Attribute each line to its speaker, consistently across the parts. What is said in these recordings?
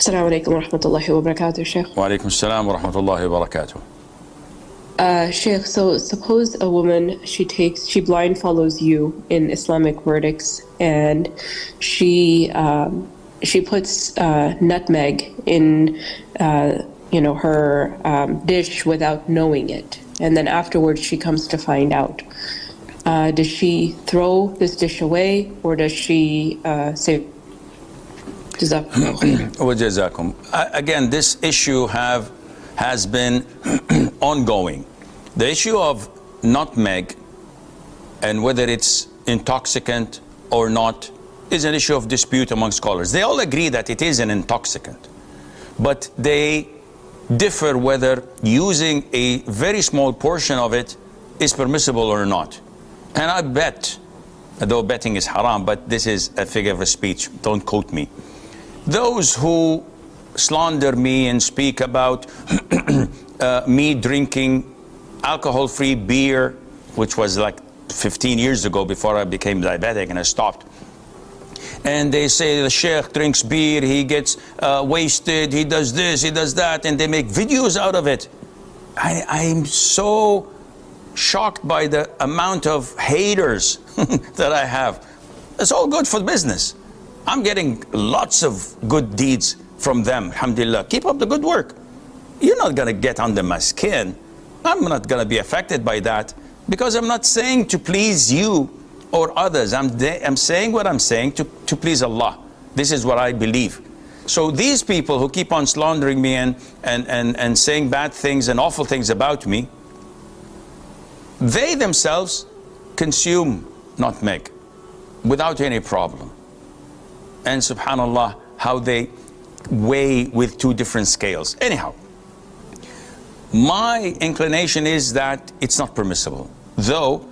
Speaker 1: Assalamu alaikum wa rahmatullahi wa barakatuh, Sheikh.
Speaker 2: Wa alaikum assalam wa rahmatullahi wa barakatuh.
Speaker 1: Sheikh, so suppose a woman, she blind follows you in Islamic verdicts, and she puts nutmeg in her dish without knowing it, and then afterwards she comes to find out. Does she throw this dish away, or does she say
Speaker 2: Jazakum. Again, this issue has been ongoing. The issue of nutmeg and whether it's intoxicant or not is an issue of dispute among scholars. They all agree that it is an intoxicant, but they differ whether using a very small portion of it is permissible or not. And I bet, though betting is haram, but this is a figure of speech, don't quote me. Those who slander me and speak about me drinking alcohol-free beer, which was like 15 years ago before I became diabetic and I stopped. And they say the Sheikh drinks beer, he gets wasted, he does this, he does that, and they make videos out of it. I'm so shocked by the amount of haters that I have. It's all good for business. I'm getting lots of good deeds from them, alhamdulillah. Keep up the good work. You're not going to get under my skin. I'm not going to be affected by that because I'm not saying to please you or others. I'm saying what I'm saying to please Allah. This is what I believe. So these people who keep on slandering me and saying bad things and awful things about me, they themselves consume nutmeg without any problem. And subhanallah, how they weigh with two different scales. Anyhow, my inclination is that it's not permissible. Though,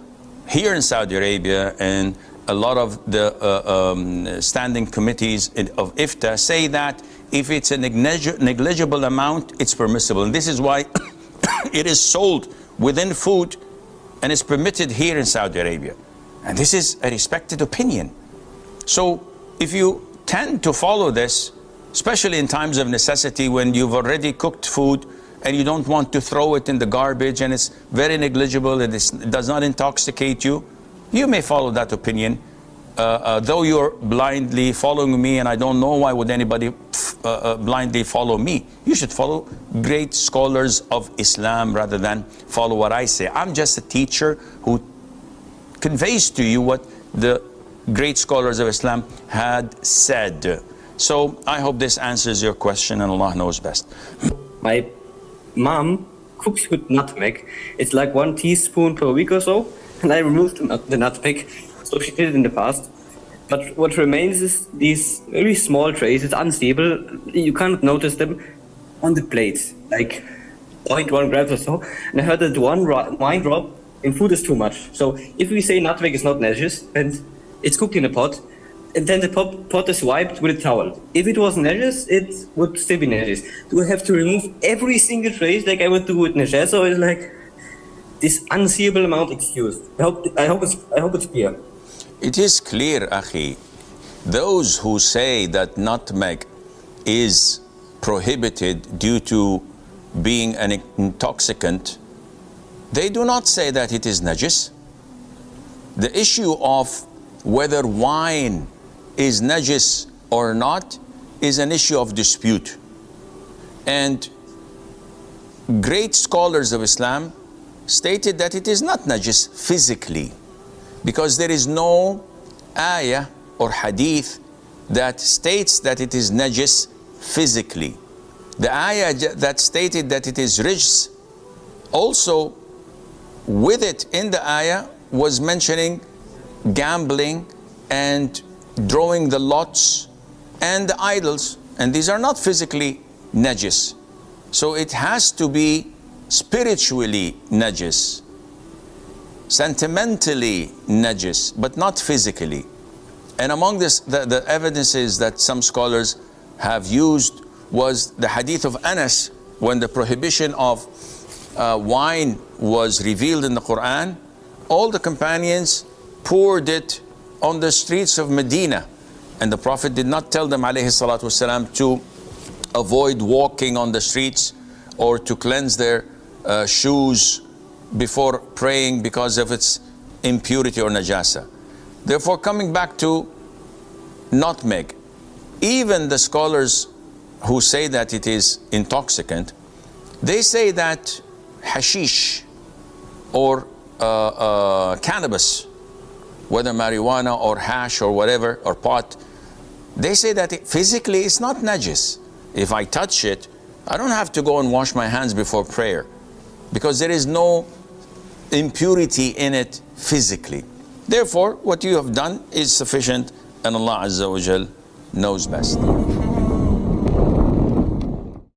Speaker 2: here in Saudi Arabia and a lot of the standing committees of IFTA say that if it's a negligible amount, it's permissible. And this is why it is sold within food and is permitted here in Saudi Arabia. And this is a respected opinion. So if you tend to follow this, especially in times of necessity when you've already cooked food and you don't want to throw it in the garbage and it's very negligible and it does not intoxicate you, you may follow that opinion. Though you're blindly following me, and I don't know why would anybody blindly follow me. You should follow great scholars of Islam rather than follow what I say. I'm just a teacher who conveys to you what the great scholars of Islam had said. So I hope this answers your question, and Allah knows best.
Speaker 3: My mom cooks with nutmeg. It's like 1 teaspoon per week or so, and I removed the nutmeg. So she did it in the past. But what remains is these very small trays. It's unstable. You can't notice them on the plates, like 0.1 grams or so. And I heard that one wine drop in food is too much. So if we say nutmeg is not najis, and it's cooked in a pot, and then the pot is wiped with a towel. If it was najis, it would still be najis. Do I have to remove every single trace like I would do with najasa, or is like this unseeable amount excused? I hope it's clear.
Speaker 2: It is clear, Akhi. Those who say that nutmeg is prohibited due to being an intoxicant, they do not say that it is najis. The issue of whether wine is najis or not is an issue of dispute. And great scholars of Islam stated that it is not najis physically, because there is no ayah or hadith that states that it is najis physically. The ayah that stated that it is rijs, also with it in the ayah was mentioning gambling and drawing the lots and the idols, and these are not physically najis. So it has to be spiritually najis, sentimentally najis, but not physically. And among this, the evidences that some scholars have used was the hadith of Anas, when the prohibition of wine was revealed in the Quran. All the companions poured it on the streets of Medina, and the Prophet did not tell them, alayhi salatu wasalam, to avoid walking on the streets or to cleanse their shoes before praying because of its impurity or najasa. Therefore, coming back to nutmeg, even the scholars who say that it is intoxicant, they say that hashish or cannabis, whether marijuana or hash or whatever, or pot, they say that physically it's not najis. If I touch it, I don't have to go and wash my hands before prayer because there is no impurity in it physically. Therefore, what you have done is sufficient, and Allah Azza wa Jal knows best.